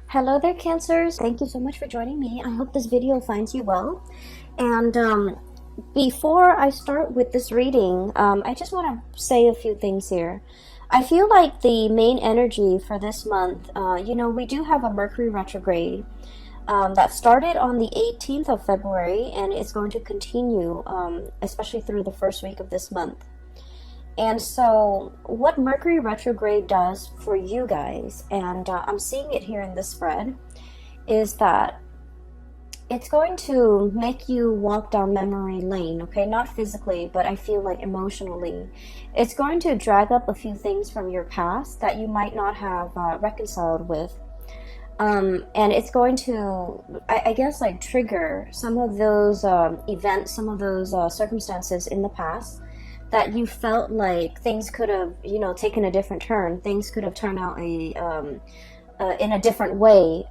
Hello there, Cancers. Thank you so much for joining me. I hope this video finds you well. And before I start with this reading, I just want to say a few things here. I feel like the main energy for this month, we do have a Mercury retrograde that started on the 18th of February, and it's going to continue, especially through the first week of this month. And so, what Mercury retrograde does for you guys, and I'm seeing it here in this spread, is that it's going to make you walk down memory lane, okay? Not physically, but I feel like emotionally. It's going to drag up a few things from your past that you might not have reconciled with. And it's going to, I guess, like trigger some of those events, some of those circumstances in the past that you felt like things could have, taken a different turn. Things could have turned out in a different way.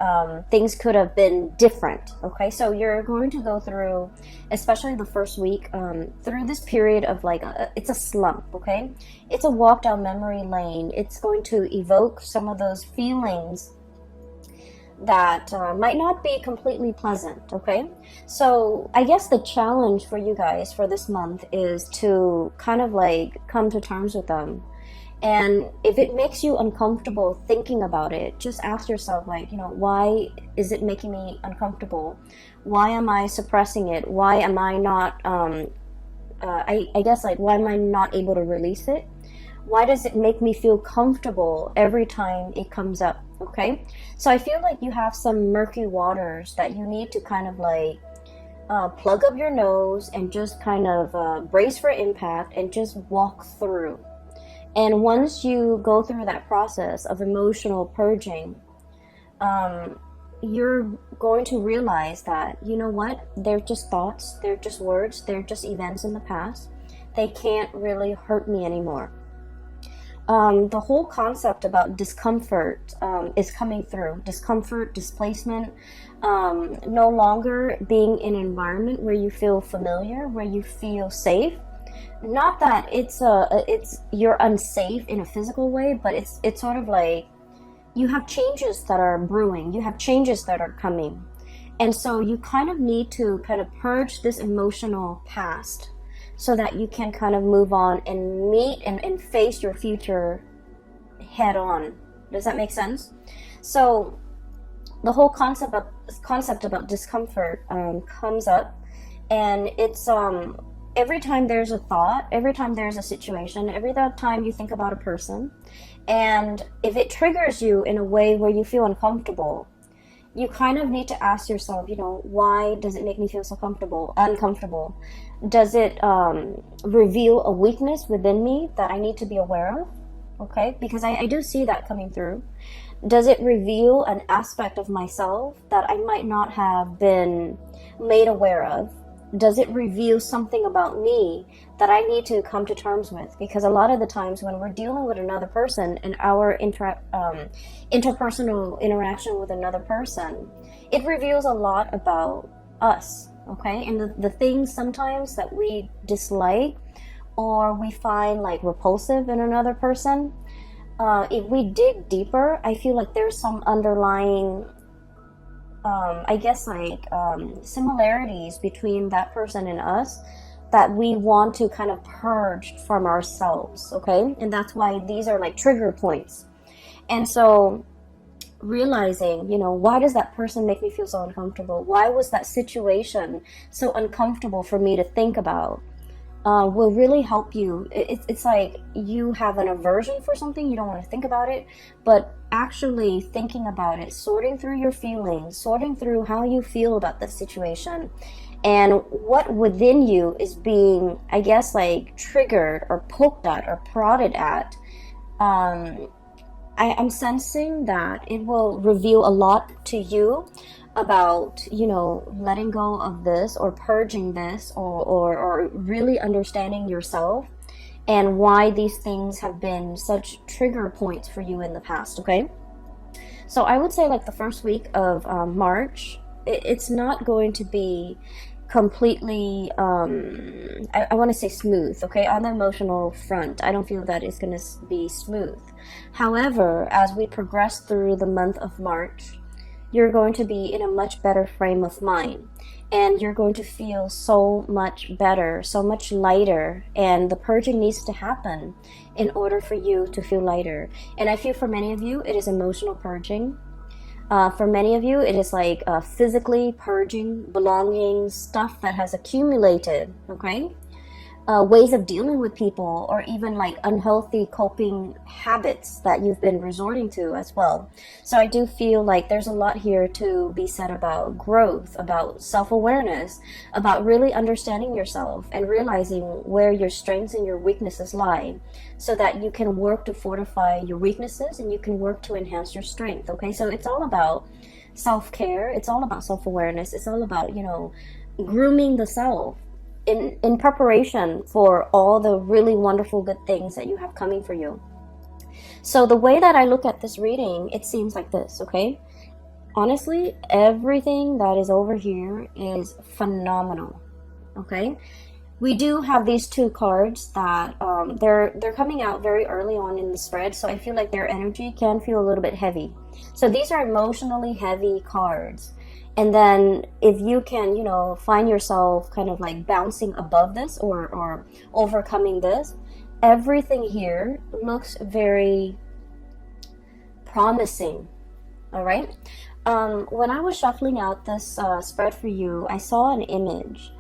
Things could have been different. Okay, so you're going to go through, especially the first week, through this period of it's a slump. Okay, it's a walk down memory lane. It's going to evoke some of those feelings that might not be completely pleasant. Okay, so I guess the challenge for you guys for this month is to kind of come to terms with them. And if it makes you uncomfortable thinking about it, just ask yourself, why is it making me uncomfortable? Why am I suppressing it? Why am I not I guess, why am I not able to release it? Why does it make me feel comfortable every time it comes up? Okay, so I feel like you have some murky waters that you need to kind of plug up your nose and just kind of brace for impact and just walk through. And once you go through that process of emotional purging, you're going to realize that, you know what, they're just thoughts, they're just words, they're just events in the past. They can't really hurt me anymore. The whole concept about discomfort is coming through. Discomfort, displacement, no longer being in an environment where you feel familiar, where you feel safe. Not that it's you're unsafe in a physical way, but it's sort of like you have changes that are brewing, you have changes that are coming. And so you kind of need to kind of purge this emotional past so that you can kind of move on and meet and face your future head on. Does that make sense? So the whole concept about discomfort comes up, and it's every time there's a thought, every time there's a situation, every time you think about a person, and if it triggers you in a way where you feel uncomfortable, you kind of need to ask yourself, why does it make me feel so uncomfortable? Does it reveal a weakness within me that I need to be aware of? Okay, because I do see that coming through. Does it reveal an aspect of myself that I might not have been made aware of? Does it reveal something about me that I need to come to terms with? Because a lot of the times when we're dealing with another person and our interpersonal interaction with another person, it reveals a lot about us, okay? And the things sometimes that we dislike or we find repulsive in another person, if we dig deeper, I feel like there's some underlying similarities between that person and us that we want to kind of purge from ourselves, okay? And that's why these are trigger points. And so realizing, why does that person make me feel so uncomfortable? Why was that situation so uncomfortable for me to think about? Will really help you. It's like you have an aversion for something, you don't want to think about it, but actually thinking about it, sorting through your feelings, sorting through how you feel about the situation, and what within you is being, I guess, triggered or poked at or prodded at. I'm sensing that it will reveal a lot to you about, letting go of this or purging this or really understanding yourself and why these things have been such trigger points for you in the past, okay? So I would say the first week of March, it's not going to be completely, I want to say smooth, okay? On the emotional front, I don't feel that it's going to be smooth. However, as we progress through the month of March, you're going to be in a much better frame of mind, and you're going to feel so much better, so much lighter, and the purging needs to happen in order for you to feel lighter. And I feel for many of you it is emotional purging. For many of you it is like physically purging belongings, stuff that has accumulated, okay? Ways of dealing with people, or even like unhealthy coping habits that you've been resorting to as well. So I do feel like there's a lot here to be said about growth, about self-awareness, about really understanding yourself and realizing where your strengths and your weaknesses lie, so that you can work to fortify your weaknesses and you can work to enhance your strength. Okay, so it's all about self-care, it's all about self-awareness, it's all about, you know, grooming the self in preparation for all the really wonderful good things that you have coming for you. So the way that I look at this reading, it seems like this, okay? Honestly, everything that is over here is phenomenal, okay? We do have these two cards that they're coming out very early on in the spread, so I feel like their energy can feel a little bit heavy. So these are emotionally heavy cards. And then if you can, you know, find yourself kind of like bouncing above this or overcoming this, everything here looks very promising. All right. When I was shuffling out this spread for you, I saw an image,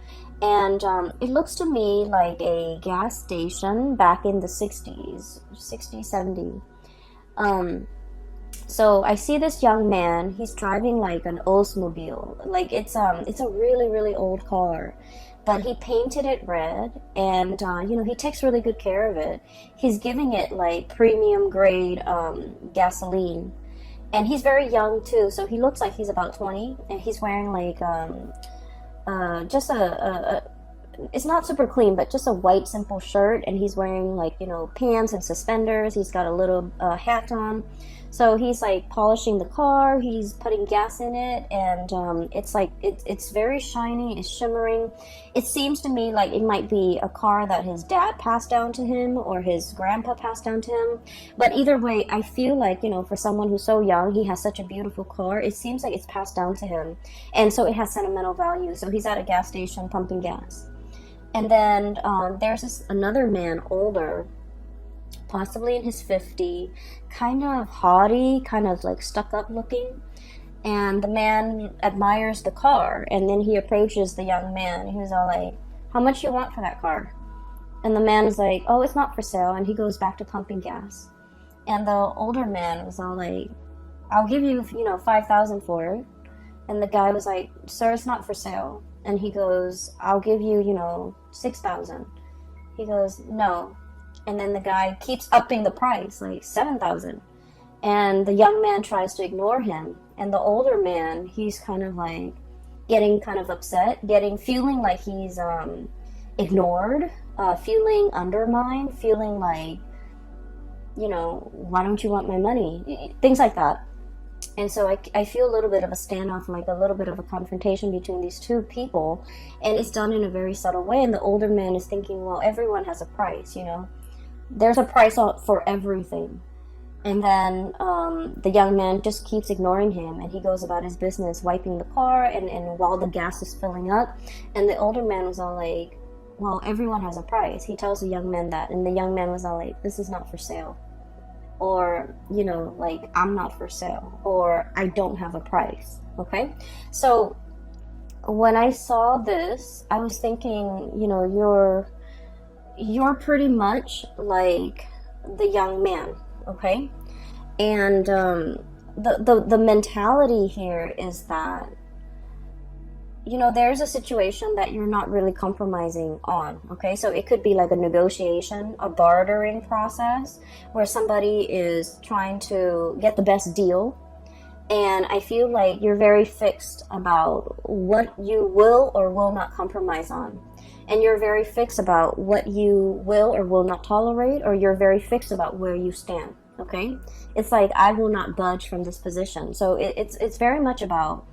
and it looks to me like a gas station back in the 60s, 70. So I see this young man, he's driving like an Oldsmobile, like it's a really, really old car, but he painted it red, and you know, he takes really good care of it. He's giving it like premium grade gasoline, and he's very young too, so he looks like he's about 20, and he's wearing like just it's not super clean, but just a white simple shirt, and he's wearing like, you know, pants and suspenders. He's got a little hat on. So he's like polishing the car, he's putting gas in it, and it's like it's very shiny, it's shimmering. It seems to me like it might be a car that his dad passed down to him or his grandpa passed down to him. But either way, I feel like, you know, for someone who's so young, he has such a beautiful car, it seems like it's passed down to him, and so it has sentimental value. So he's at a gas station pumping gas. And then there's another man, older, possibly in his 50s, kind of haughty, kind of like stuck up looking. And the man admires the car, and then he approaches the young man. He's all like, "How much you want for that car?" And the man is like, "Oh, it's not for sale." And he goes back to pumping gas. And the older man was all like, "I'll give you, you know, 5,000 for it." And the guy was like, "Sir, it's not for sale." And he goes, "I'll give you, you know, 6,000. He goes, "No." And then the guy keeps upping the price, like 7,000. And the young man tries to ignore him. And the older man, he's kind of like getting kind of upset, feeling like he's ignored, feeling undermined, feeling like, you know, "Why don't you want my money?" Things like that. And so I feel a little bit of a standoff, like a little bit of a confrontation between these two people. And it's done in a very subtle way. And the older man is thinking, well, everyone has a price, you know. There's a price for everything. And then the young man just keeps ignoring him, and he goes about his business, wiping the car, and while the gas is filling up. And the older man was all like, well, everyone has a price. He tells the young man that, and the young man was all like, "This is not for sale." Or, you know, like, "I'm not for sale," or "I don't have a price." Okay? So when I saw this, I was thinking, you know, you're pretty much like the young man, okay? And the mentality here is that, you know, there's a situation that you're not really compromising on, okay? So it could be like a negotiation, a bartering process where somebody is trying to get the best deal. And I feel like you're very fixed about what you will or will not compromise on. And you're very fixed about what you will or will not tolerate, or you're very fixed about where you stand, okay? It's like, I will not budge from this position. So it's very much about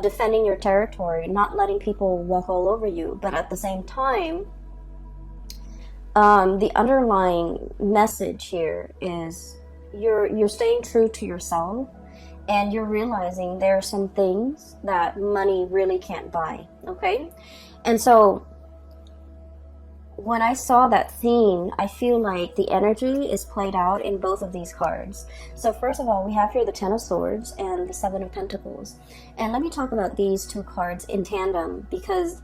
defending your territory, not letting people walk all over you. But at the same time, the underlying message here is you're staying true to yourself, and you're realizing there are some things that money really can't buy, okay? And so when I saw that theme, I feel like the energy is played out in both of these cards. So first of all, we have here the Ten of Swords and the Seven of Pentacles. And let me talk about these two cards in tandem, because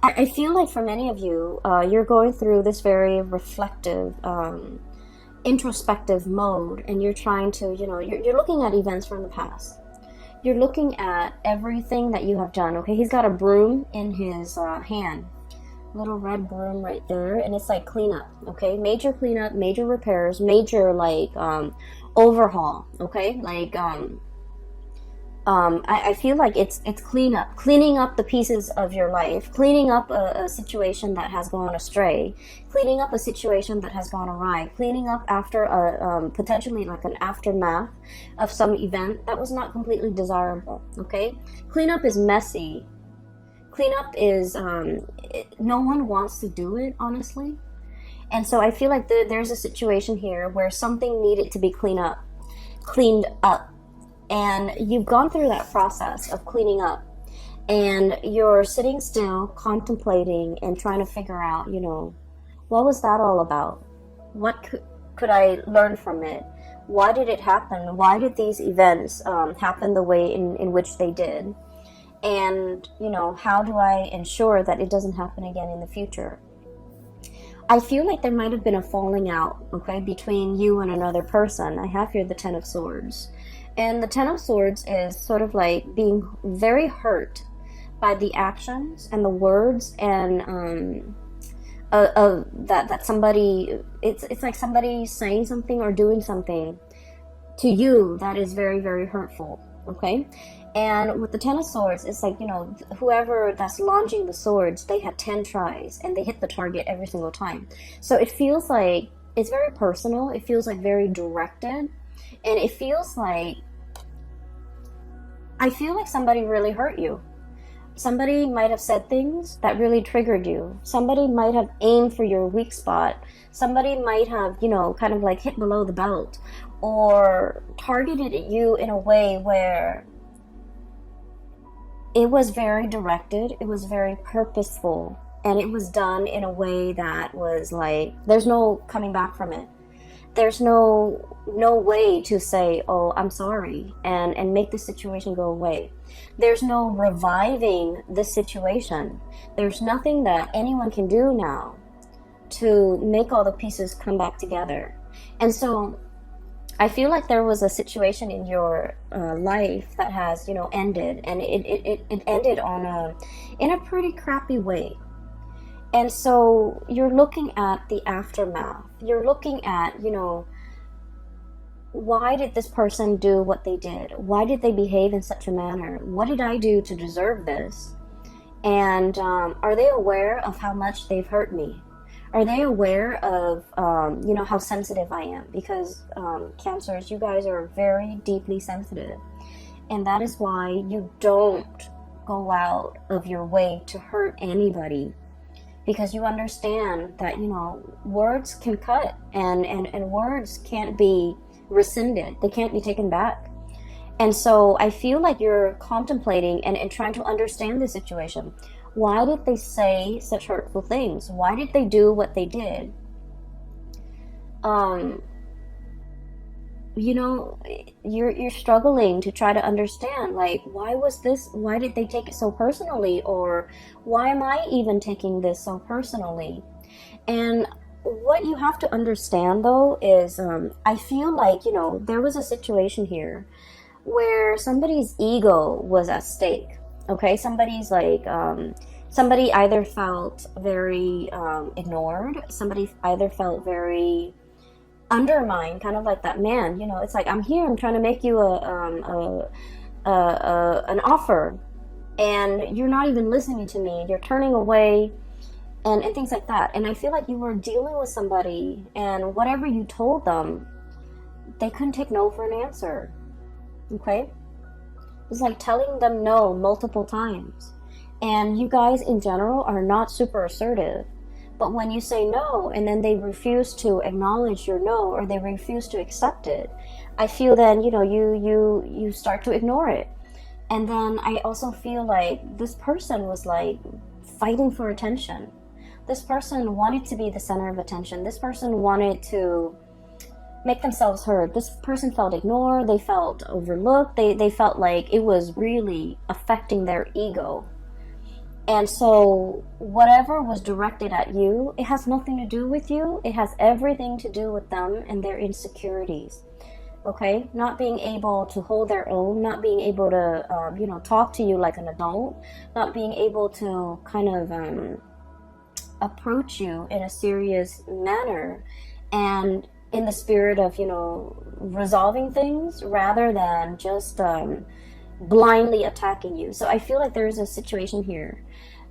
I feel like for many of you, you're going through this very reflective, introspective mode, and you're trying to, you're looking at events from the past. You're looking at everything that you have done, okay? He's got a broom in his hand. Little red broom right there, and it's like cleanup, okay? Major cleanup, major repairs, major like overhaul, okay? Like I feel like it's cleanup, cleaning up the pieces of your life, cleaning up a situation that has gone astray, cleaning up a situation that has gone awry, cleaning up after a potentially like an aftermath of some event that was not completely desirable, okay? Cleanup is messy. Cleanup is, no one wants to do it, honestly. And so I feel like there's a situation here where something needed to be cleaned up. And you've gone through that process of cleaning up. And you're sitting still, contemplating, and trying to figure out, what was that all about? What could I learn from it? Why did it happen? Why did these events happen the way in which they did? And, how do I ensure that it doesn't happen again in the future? I feel like there might have been a falling out, okay, between you and another person. I have here the Ten of Swords. And the Ten of Swords is sort of like being very hurt by the actions and the words and that somebody, it's like somebody saying something or doing something to you that is very, very hurtful, okay? And with the Ten of Swords, it's like, whoever that's launching the swords, they had 10 tries and they hit the target every single time. So it feels like it's very personal. It feels like very directed. And it feels like, I feel like somebody really hurt you. Somebody might have said things that really triggered you. Somebody might have aimed for your weak spot. Somebody might have, kind of like hit below the belt or targeted at you in a way where it was very directed, it was very purposeful, and it was done in a way that was like, there's no coming back from it. There's no way to say, oh, I'm sorry, and make the situation go away. There's no reviving the situation. There's nothing that anyone can do now to make all the pieces come back together. And so I feel like there was a situation in your life that has, ended, and it ended in a pretty crappy way. And so you're looking at the aftermath. You're looking at, why did this person do what they did? Why did they behave in such a manner? What did I do to deserve this? And are they aware of how much they've hurt me? Are they aware of, how sensitive I am? Because Cancers, you guys are very deeply sensitive. And that is why you don't go out of your way to hurt anybody. Because you understand that, words can cut and words can't be rescinded. They can't be taken back. And so I feel like you're contemplating and trying to understand the situation. Why did they say such hurtful things? Why did they do what they did? You're struggling to try to understand, like, why did they take it so personally? Or why am I even taking this so personally? And what you have to understand, though, is I feel like, there was a situation here where somebody's ego was at stake. Okay, somebody's like, somebody either felt very ignored, somebody either felt very undermined, kind of like that man, it's like, I'm here, I'm trying to make you an offer, and you're not even listening to me, you're turning away, and things like that. And I feel like you were dealing with somebody, and whatever you told them, they couldn't take no for an answer, okay? It's like telling them no multiple times. And you guys in general are not super assertive. But when you say no and then they refuse to acknowledge your no, or they refuse to accept it, I feel then, you start to ignore it. And then I also feel like this person was like fighting for attention. This person wanted to be the center of attention. This person wanted to make themselves heard. This person felt ignored. They felt overlooked. They felt like it was really affecting their ego. And so whatever was directed at you, it has nothing to do with you. It has everything to do with them and their insecurities. Okay, not being able to hold their own, not being able to, talk to you like an adult, not being able to kind of approach you in a serious manner and in the spirit of, resolving things rather than just blindly attacking you. So I feel like there's a situation here.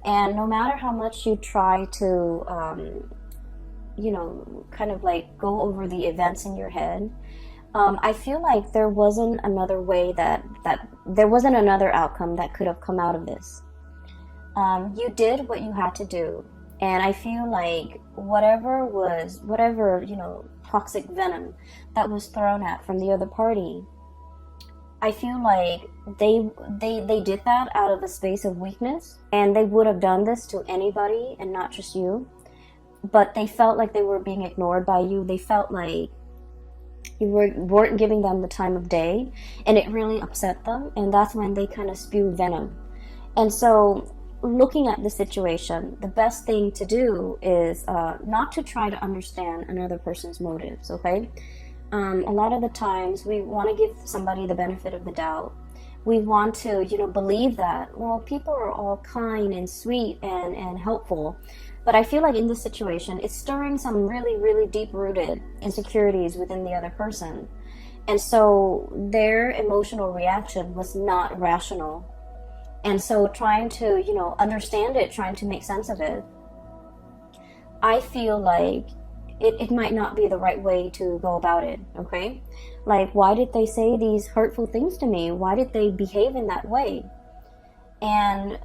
And no matter how much you try to, kind of like go over the events in your head, I feel like there wasn't another way that there wasn't another outcome that could have come out of this. You did what you had to do. And I feel like whatever, toxic venom that was thrown at from the other party, I feel like they did that out of a space of weakness, and they would have done this to anybody and not just you. But they felt like they were being ignored by you. They felt like you weren't giving them the time of day, and it really upset them, and that's when they kind of spew venom. And so looking at the situation, the best thing to do is not to try to understand another person's motives, okay? A lot of the times we want to give somebody the benefit of the doubt. We want to, believe that, well, people are all kind and sweet and helpful. But I feel like in this situation, it's stirring some really, really deep-rooted insecurities within the other person. And so their emotional reaction was not rational. And so trying to, understand it, trying to make sense of it, I feel like it might not be the right way to go about it, okay? Like, why did they say these hurtful things to me? Why did they behave in that way? And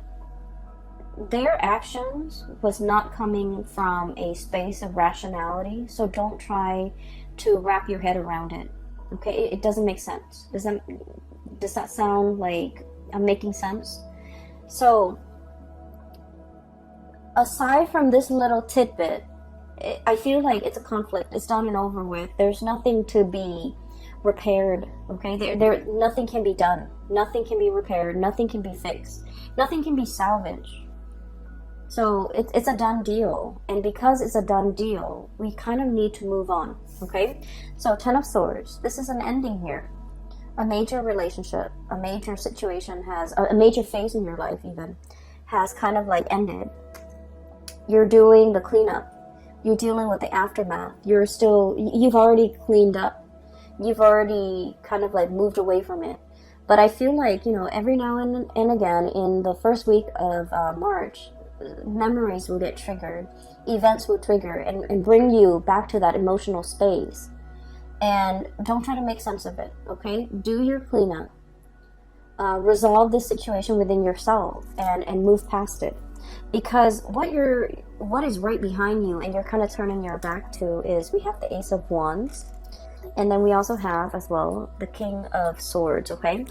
their actions was not coming from a space of rationality, so don't try to wrap your head around it, okay? It doesn't make sense. Does that sound like I'm making sense? So, aside from this little tidbit, I feel like it's a conflict. It's done and over with. There's nothing to be repaired, okay? There nothing can be done. Nothing can be repaired. Nothing can be fixed. Nothing can be salvaged. So it's a done deal. And because it's a done deal, we kind of need to move on, okay? So 10 of Swords. This is an ending here. A major relationship, a major situation a major phase in your life even, has kind of like ended. You're doing the cleanup. You're dealing with the aftermath. You've already cleaned up. You've already kind of like moved away from it. But I feel like, every now and again in the first week of March, memories will get triggered. Events will trigger and bring you back to that emotional space. And don't try to make sense of it, okay? Do your cleanup. Resolve this situation within yourself and move past it. Because what is right behind you and you're kind of turning your back to is we have the Ace of Wands. And then we also have as well the King of Swords, okay?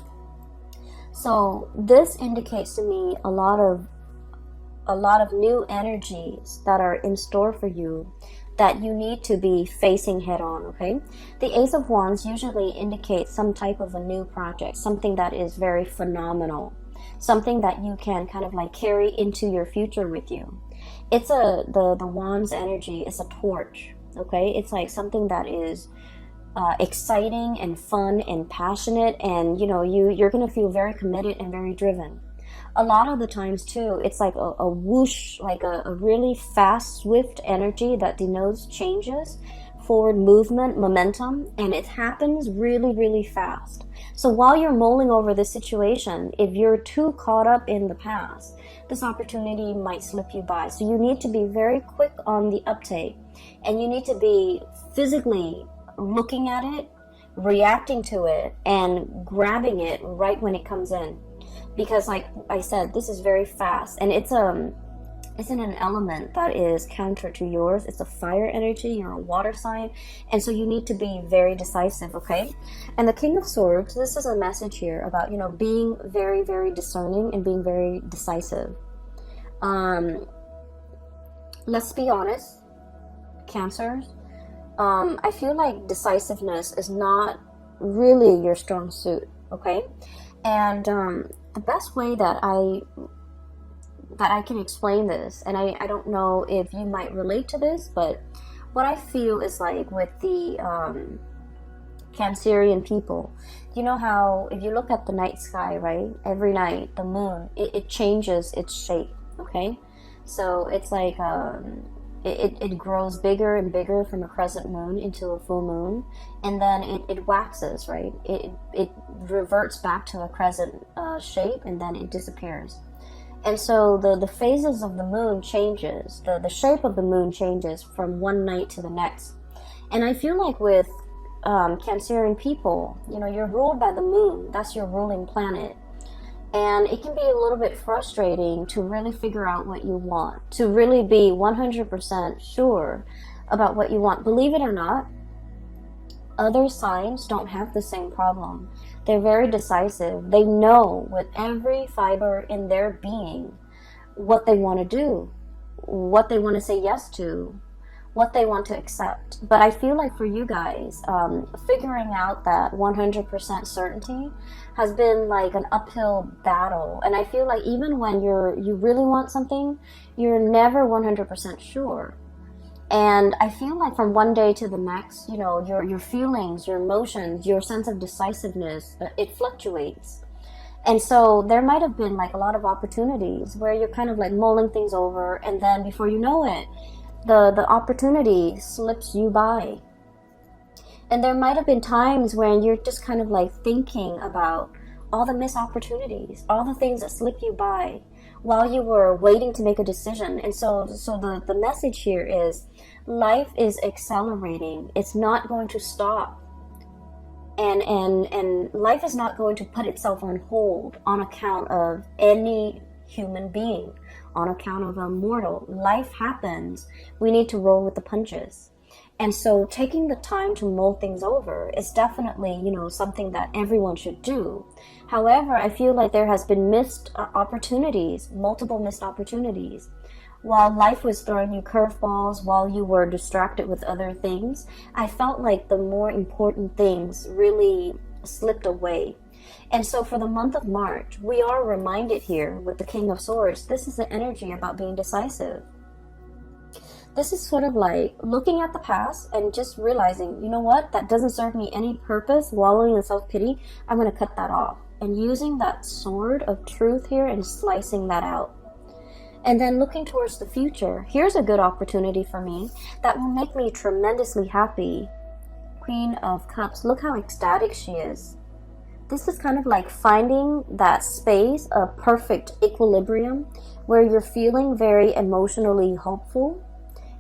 So this indicates to me a lot of new energies that are in store for you that you need to be facing head on, okay? The Ace of Wands usually indicates some type of a new project, something that is very phenomenal, something that you can kind of like carry into your future with you. It's the Wands energy is a torch, okay? It's like something that is exciting and fun and passionate, and you're gonna feel very committed and very driven. A lot of the times too, it's like a whoosh, like a really fast, swift energy that denotes changes, forward movement, momentum, and it happens really, really fast. So while you're mulling over this situation, if you're too caught up in the past, this opportunity might slip you by. So you need to be very quick on the uptake, and you need to be physically looking at it, reacting to it, and grabbing it right when it comes in. Because like I said, this is very fast, and it's is in an element that is counter to yours. It's a fire energy. You're a water sign, and so you need to be very decisive, okay? And the King of Swords, this is a message here about, you know, being very, very discerning and being very decisive. Let's be honest, Cancers, I feel like decisiveness is not really your strong suit, okay? And the best way that I can explain this, and I don't know if you might relate to this, but what I feel is like with the Cancerian people, you know how if you look at the night sky, right, every night the moon, it changes its shape, okay? So it's like it grows bigger and bigger from a crescent moon into a full moon, and then it waxes, right? It reverts back to a crescent shape, and then it disappears. And so the phases of the moon changes, the shape of the moon changes from one night to the next. And I feel like with Cancerian people, you know, you're ruled by the moon. That's your ruling planet. And it can be a little bit frustrating to really figure out what you want, to really be 100% sure about what you want. Believe it or not, other signs don't have the same problem. They're very decisive. They know with every fiber in their being what they want to do, what they want to say yes to, what they want to accept. But I feel like for you guys, figuring out that 100% certainty has been like an uphill battle. And I feel like even when you really want something, you're never 100% sure. And I feel like from one day to the next, you know, your feelings, your emotions, your sense of decisiveness, it fluctuates. And so there might have been like a lot of opportunities where you're kind of like mulling things over, and then before you know it, the opportunity slips you by. And there might have been times when you're just kind of like thinking about all the missed opportunities, all the things that slipped you by while you were waiting to make a decision. And so the message here is life is accelerating. It's not going to stop. And life is not going to put itself on hold on account of any human being, on account of a mortal. Life happens. We need to roll with the punches. And so taking the time to mull things over is definitely, you know, something that everyone should do. However, I feel like there has been missed opportunities, multiple missed opportunities. While life was throwing you curveballs, while you were distracted with other things, I felt like the more important things really slipped away. And so for the month of March, we are reminded here with the King of Swords, this is the energy about being decisive. This is sort of like looking at the past and just realizing, you know what, that doesn't serve me any purpose, wallowing in self-pity, I'm going to cut that off. And using that sword of truth here and slicing that out. And then looking towards the future, here's a good opportunity for me that will make me tremendously happy. Queen of Cups, look how ecstatic she is. This is kind of like finding that space of perfect equilibrium where you're feeling very emotionally hopeful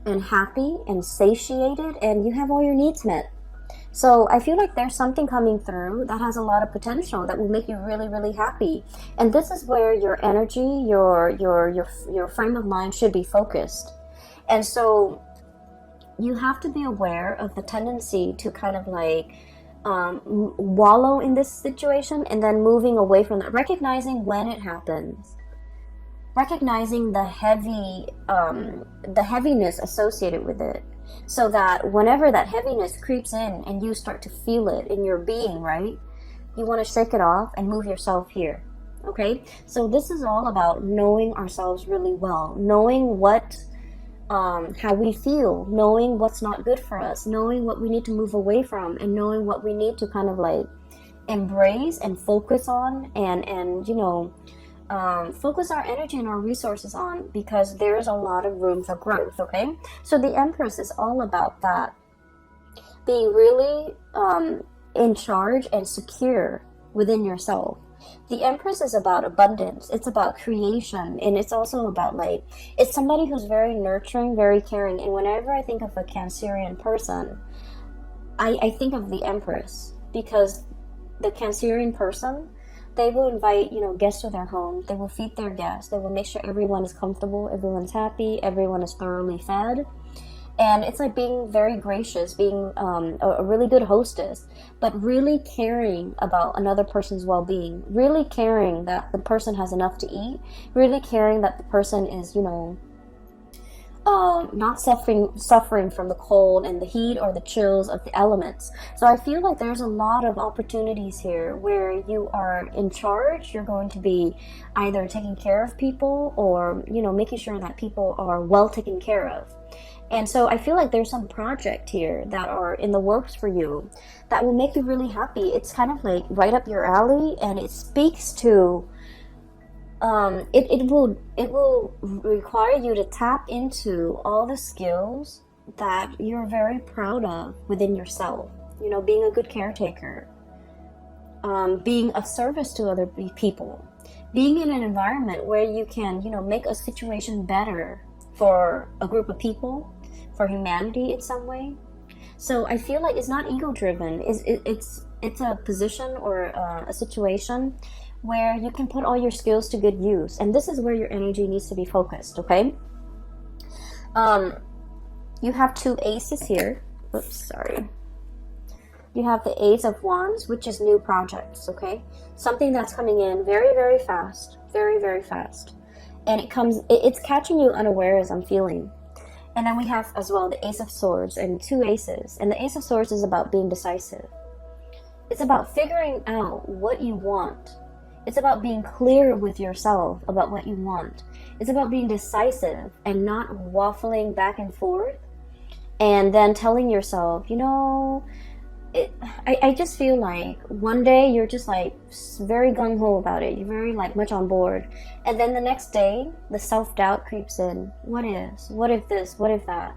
and happy and satiated, and you have all your needs met. So I feel like there's something coming through that has a lot of potential that will make you really, really happy. And this is where your energy, your frame of mind should be focused. And so you have to be aware of the tendency to kind of like wallow in this situation and then moving away from that, recognizing when it happens, recognizing the heaviness associated with it, so that whenever that heaviness creeps in and you start to feel it in your being, right, you want to shake it off and move yourself here. Okay, so this is all about knowing ourselves really well, knowing what how we feel, knowing what's not good for us, knowing what we need to move away from, and knowing what we need to kind of like embrace and focus on, and you know, focus our energy and our resources on, because there's a lot of room for growth. Okay, so the Empress is all about that, being really in charge and secure within yourself. The Empress is about abundance, it's about creation, and it's also about like, it's somebody who's very nurturing, very caring. And whenever I think of a Cancerian person, I think of the Empress, because the Cancerian person, they will invite, guests to their home. They will feed their guests. They will make sure everyone is comfortable, everyone's happy, everyone is thoroughly fed. And it's like being very gracious, being a really good hostess, but really caring about another person's well-being, really caring that the person has enough to eat, really caring that the person is, not suffering from the cold and the heat or the chills of the elements. So I feel like there's a lot of opportunities here where you are in charge. You're going to be either taking care of people or, making sure that people are well taken care of. And so I feel like there's some project here that are in the works for you that will make you really happy. It's kind of like right up your alley, and it speaks to it will require you to tap into all the skills that you're very proud of within yourself. Being a good caretaker, being of service to other people, being in an environment where you can, make a situation better for a group of people, for humanity in some way. So I feel like it's not ego driven. It's a position or a situation where you can put all your skills to good use, and this is where your energy needs to be focused. Okay. You have two aces here. Oops, sorry. You have the Ace of Wands, which is new projects. Okay, something that's coming in very, very fast, very, very fast, and it's catching you unawares, I'm feeling. And then we have as well the Ace of Swords and two aces. And the Ace of Swords is about being decisive. It's about figuring out what you want. It's about being clear with yourself about what you want. It's about being decisive and not waffling back and forth and then telling yourself, I just feel like one day you're just like very gung-ho about it. You're very like much on board. And then the next day, the self-doubt creeps in. What if this? What if that?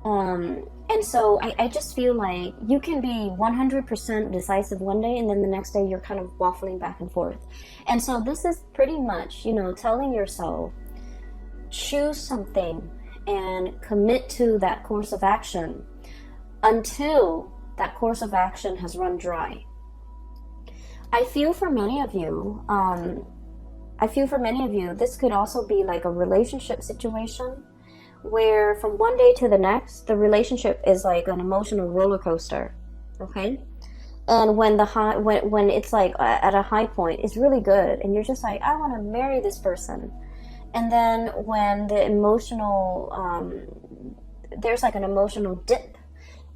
And so I just feel like you can be 100% decisive one day, and then the next day you're kind of waffling back and forth. And so this is pretty much, telling yourself, choose something and commit to that course of action until that course of action has run dry. I feel for many of you, this could also be like a relationship situation where from one day to the next, the relationship is like an emotional roller coaster. Okay. And when when it's like at a high point, it's really good. And you're just like, I want to marry this person. And then when the there's like an emotional dip,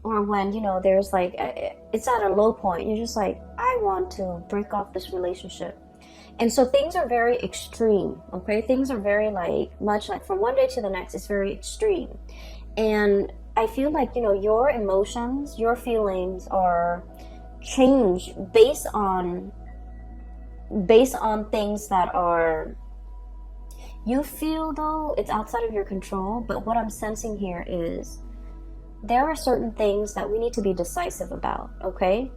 or when, there's like, it's at a low point, you're just like, I want to break off this relationship. And so things are very extreme, okay? Things are very much like from one day to the next, it's very extreme. And I feel like, your emotions, your feelings are changed based on things that are, you feel though it's outside of your control. But what I'm sensing here is, there are certain things that we need to be decisive about, okay?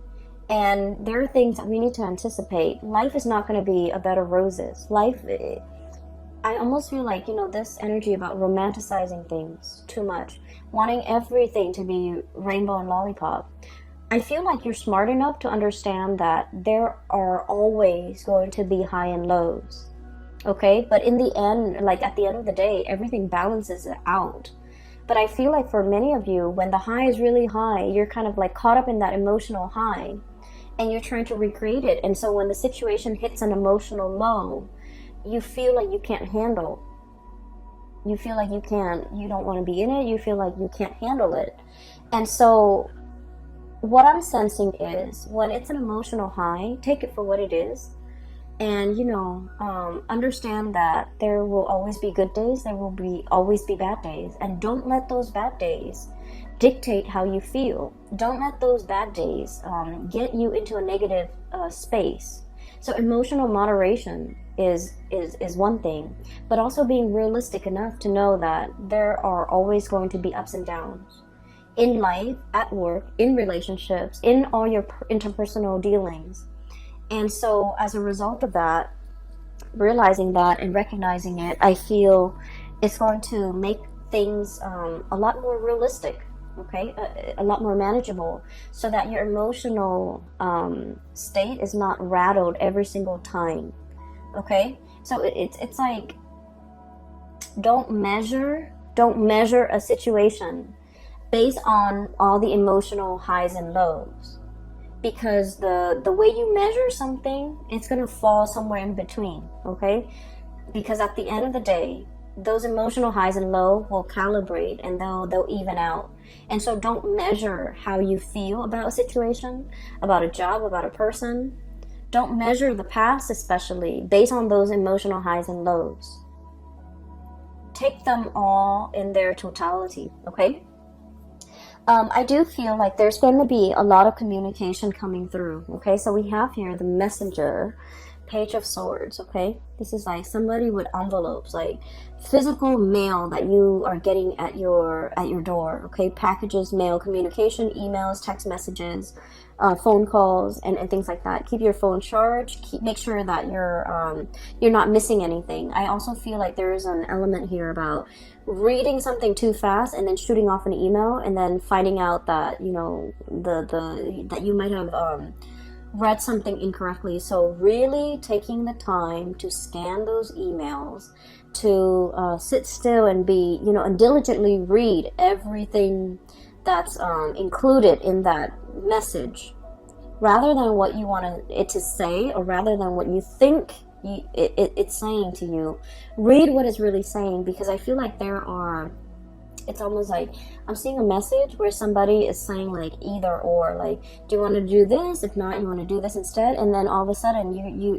And there are things that we need to anticipate. Life is not going to be a bed of roses. I almost feel like, this energy about romanticizing things too much, wanting everything to be rainbow and lollipop. I feel like you're smart enough to understand that there are always going to be high and lows, okay? But in the end, at the end of the day, everything balances it out. But I feel like for many of you, when the high is really high, you're kind of caught up in that emotional high and you're trying to recreate it. And so when the situation hits an emotional low, you feel like you can't handle. You feel like you don't want to be in it. You feel like you can't handle it. And so what I'm sensing is, when it's an emotional high, take it for what it is. And, understand that there will always be good days. There will always be bad days. And don't let those bad days dictate how you feel. Don't let those bad days get you into a negative space. So emotional moderation is one thing, but also being realistic enough to know that there are always going to be ups and downs in life, at work, in relationships, in all your interpersonal dealings. And so as a result of that, realizing that and recognizing it, I feel it's going to make things a lot more realistic, okay? A lot more manageable, so that your emotional state is not rattled every single time, okay? So it's like, don't measure a situation based on all the emotional highs and lows, because the way you measure something, it's gonna fall somewhere in between, okay? Because at the end of the day, those emotional highs and lows will calibrate, and they'll even out. And so don't measure how you feel about a situation, about a job, about a person. Don't measure the past, especially based on those emotional highs and lows. Take them all in their totality, okay? I do feel like there's going to be a lot of communication coming through, okay? So we have here the Messenger, Page of Swords, okay? This is like somebody with envelopes, like physical mail that you are getting at your door, okay? Packages, mail, communication, emails, text messages, phone calls, and things like that. Keep your phone charged. Make sure that you're not missing anything. I also feel like there is an element here about reading something too fast and then shooting off an email and then finding out that, you know, that you might have read something incorrectly. So really taking the time to scan those emails, to sit still and be, you know, and diligently read everything that's included in that message, rather than what you want it to say, or rather than what you think it's saying to you. Read what it's really saying, because I feel like it's almost like I'm seeing a message where somebody is saying like either or, like, do you want to do this? If not, you want to do this instead. And then all of a sudden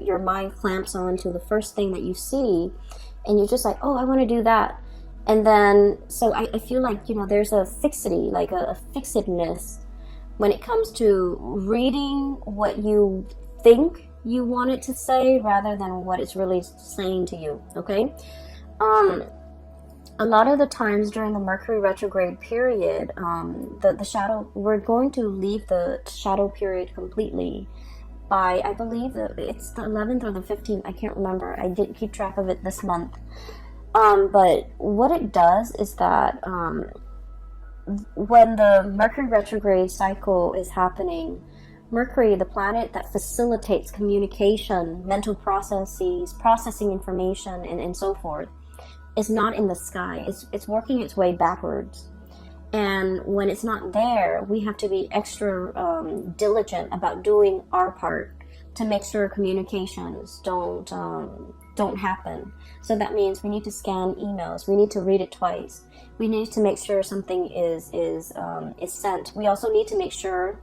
your mind clamps on to the first thing that you see, and you're just like, oh, I want to do that. And then, so I feel like, you know, there's a fixity, like a fixedness when it comes to reading what you think you want it to say, rather than what it's really saying to you, okay? A lot of the times during the Mercury retrograde period, the shadow, we're going to leave the shadow period completely by, I believe that it's the 11th or the 15th, I can't remember. I didn't keep track of it this month. But what it does is that when the Mercury retrograde cycle is happening, Mercury, the planet that facilitates communication, mental processes, processing information, and so forth, is not in the sky. It's working its way backwards. And when it's not there, we have to be extra diligent about doing our part to make sure communications don't happen. So that means we need to scan emails. We need to read it twice. We need to make sure something is sent. We also need to make sure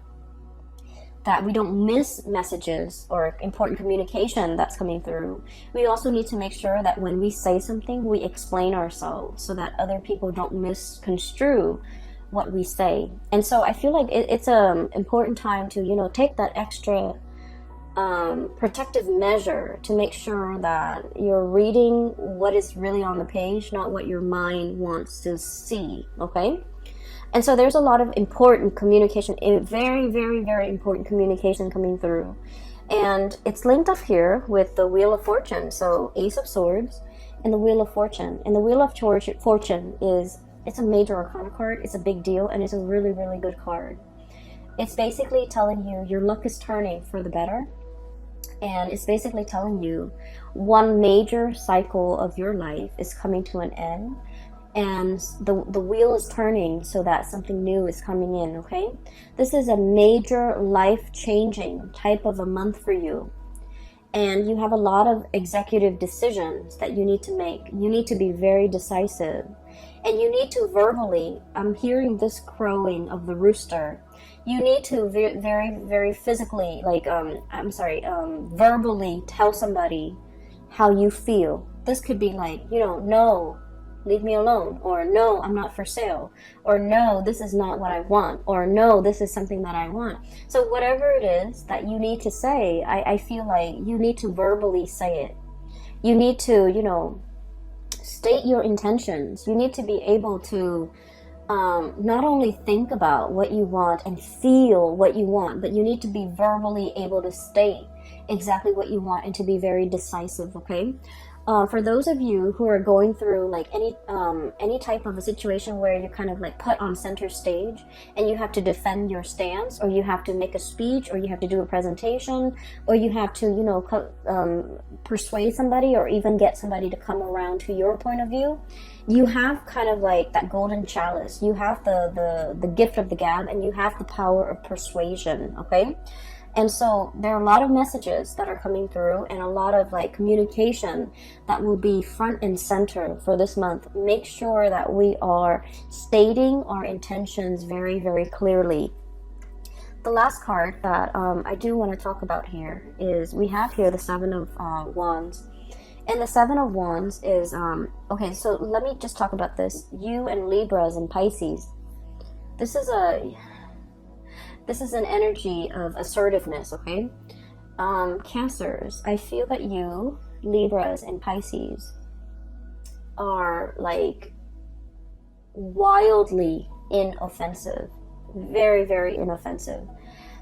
that we don't miss messages or important communication that's coming through. We also need to make sure that when we say something, we explain ourselves so that other people don't misconstrue what we say. And so I feel like it's an important time to, you know, take that extra protective measure to make sure that you're reading what is really on the page, not what your mind wants to see, okay? And so there's a lot of important communication, very, very, very important communication coming through. And it's linked up here with the Wheel of Fortune. So Ace of Swords and the Wheel of Fortune. And the Wheel of Fortune it's a major arcana card. It's a big deal, and it's a really, really good card. It's basically telling you your luck is turning for the better. And it's basically telling you one major cycle of your life is coming to an end. And the wheel is turning so that something new is coming in, okay? This is a major life-changing type of a month for you. And you have a lot of executive decisions that you need to make. You need to be very decisive. And you need to verbally, I'm hearing this crowing of the rooster. You need to very, very physically, verbally tell somebody how you feel. This could be like, you know, no, leave me alone, or no, I'm not for sale, or no, this is not what I want, or no, this is something that I want. So whatever it is that you need to say, I feel like you need to verbally say it. You need to, you know, state your intentions. You need to be able to not only think about what you want and feel what you want, but you need to be verbally able to state exactly what you want and to be very decisive, okay? For those of you who are going through like any type of a situation where you're kind of like put on center stage and you have to defend your stance, or you have to make a speech, or you have to do a presentation, or you have to, you know, persuade somebody, or even get somebody to come around to your point of view, you have kind of like that golden chalice. You have the gift of the gab, and you have the power of persuasion. Okay. And so there are a lot of messages that are coming through, and a lot of like communication that will be front and center for this month. Make sure that we are stating our intentions very, very clearly. The last card that I do want to talk about here is, we have here the Seven of Wands. And the Seven of Wands is, okay, so let me just talk about this. You and Libras and Pisces. This is an energy of assertiveness, okay? Cancers, I feel that you, Libras and Pisces, are like wildly inoffensive. Very, very inoffensive.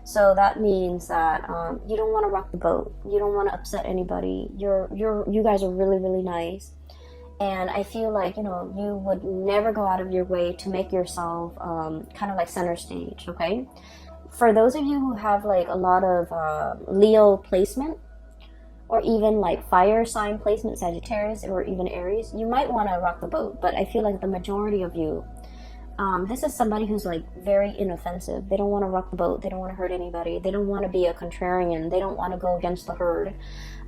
So that means that you don't want to rock the boat. You don't want to upset anybody. You guys are really, really nice. And I feel like, you know, you would never go out of your way to make yourself kind of like center stage, okay? For those of you who have like a lot of Leo placement, or even like fire sign placement, Sagittarius, or even Aries, you might want to rock the boat. But I feel like the majority of you, this is somebody who's like very inoffensive. They don't want to rock the boat. They don't want to hurt anybody. They don't want to be a contrarian. They don't want to go against the herd.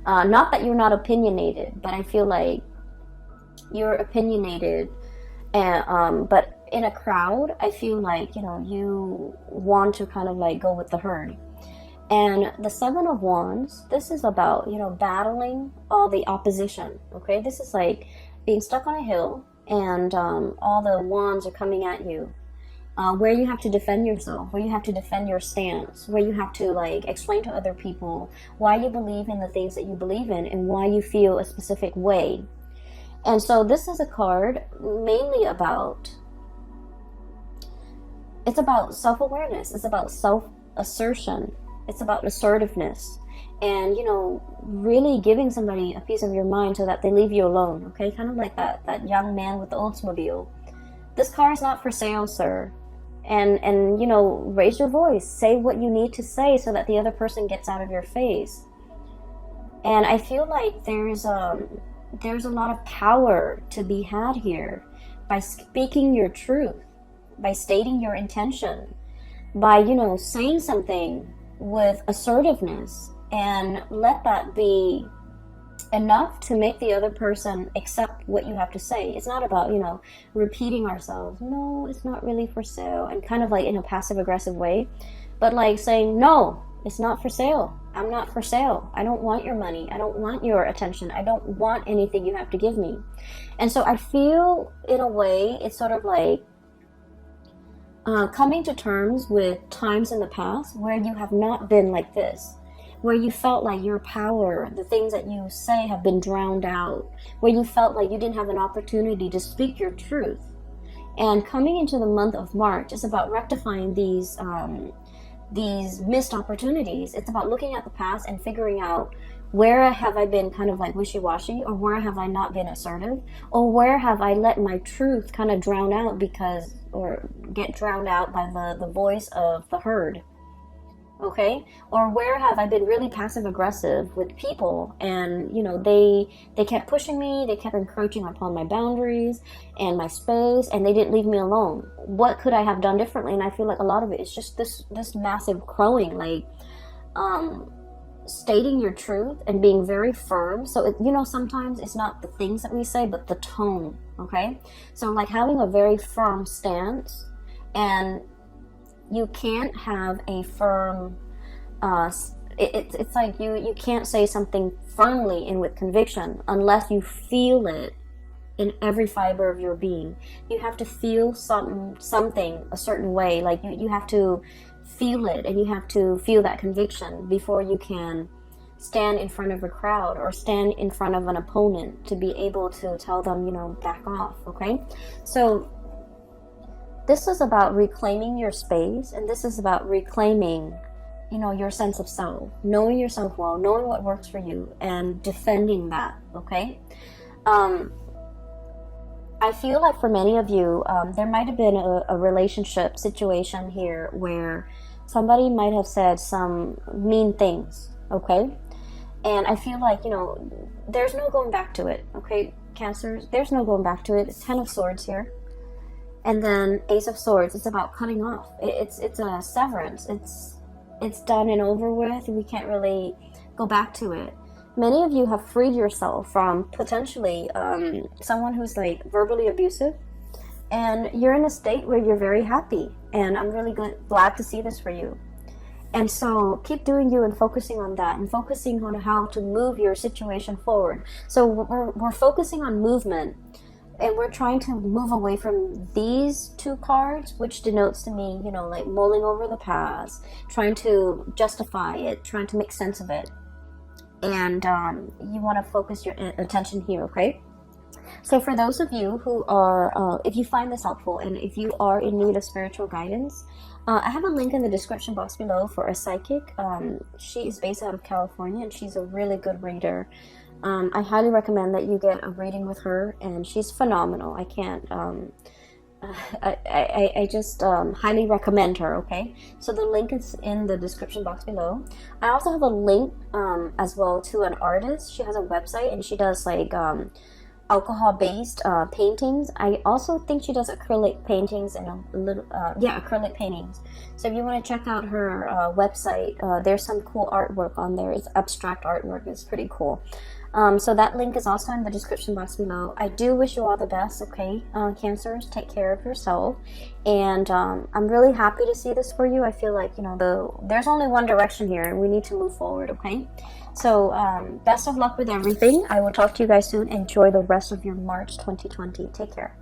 Not that you're not opinionated, but I feel like you're opinionated, and but in a crowd, I feel like, you know, you want to kind of like go with the herd. And the Seven of Wands, this is about, you know, battling all the opposition, okay? This is like being stuck on a hill, and all the wands are coming at you, where you have to defend yourself, where you have to defend your stance, where you have to like explain to other people why you believe in the things that you believe in, and why you feel a specific way. And so this is a card mainly about, it's about self-awareness. It's about self-assertion. It's about assertiveness. And, you know, really giving somebody a piece of your mind so that they leave you alone, okay? Kind of like that young man with the Oldsmobile. This car is not for sale, sir. And you know, raise your voice. Say what you need to say so that the other person gets out of your face. And I feel like there's a lot of power to be had here by speaking your truth, by stating your intention, by, you know, saying something with assertiveness, and let that be enough to make the other person accept what you have to say. It's not about, you know, repeating ourselves. No, it's not really for sale, and kind of like in a passive aggressive way, but like saying, no, it's not for sale. I'm not for sale. I don't want your money. I don't want your attention. I don't want anything you have to give me. And so I feel, in a way, it's sort of like coming to terms with times in the past where you have not been like this, where you felt like your power, the things that you say, have been drowned out, where you felt like you didn't have an opportunity to speak your truth. And coming into the month of March is about rectifying these missed opportunities. It's about looking at the past and figuring out, where have I been kind of like wishy-washy, or where have I not been assertive, or where have I let my truth kind of drown out or get drowned out by the voice of the herd, okay? Or where have I been really passive aggressive with people, and, you know, they kept pushing me, they kept encroaching upon my boundaries and my space, and they didn't leave me alone. What could I have done differently? And I feel like a lot of it is just this massive crowing, like stating your truth and being very firm. So you know, sometimes it's not the things that we say, but the tone, okay? So like having a very firm stance, and you can't have a firm it's like you can't say something firmly and with conviction unless you feel it in every fiber of your being. You have to feel something a certain way, like you have to feel it, and you have to feel that conviction before you can stand in front of a crowd or stand in front of an opponent to be able to tell them, you know, back off, okay? So this is about reclaiming your space, and this is about reclaiming you know, your sense of self, knowing yourself well, knowing what works for you, and defending that, okay? I feel like for many of you, there might have been a relationship situation here where somebody might have said some mean things, okay? And I feel like, you know, there's no going back to it, okay, Cancers? There's no going back to it. It's 10 of Swords here. And then Ace of Swords, it's about cutting off. It's a severance. It's done and over with. We can't really go back to it. Many of you have freed yourself from potentially someone who's like verbally abusive, and you're in a state where you're very happy, and I'm really glad to see this for you. And so keep doing you and focusing on that, and focusing on how to move your situation forward. So we're focusing on movement, and we're trying to move away from these two cards, which denotes to me, you know, like mulling over the past, trying to justify it, trying to make sense of it. And you want to focus your attention here, okay? So for those of you who are, if you find this helpful, and if you are in need of spiritual guidance, I have a link in the description box below for a psychic. She is based out of California, and she's a really good reader. I highly recommend that you get a reading with her, and she's phenomenal. I can't, I just highly recommend her, okay? So the link is in the description box below. I also have a link as well to an artist. She has a website, and she does like alcohol-based paintings. I also think she does acrylic paintings and a little, acrylic paintings. So if you want to check out her website, there's some cool artwork on there. It's abstract artwork. It's pretty cool. So that link is also in the description box below. I do wish you all the best, okay? Cancers, take care of yourself. And I'm really happy to see this for you. I feel like, you know, there's only one direction here, and we need to move forward, okay? So best of luck with everything. I will talk to you guys soon. Enjoy the rest of your March 2020. Take care.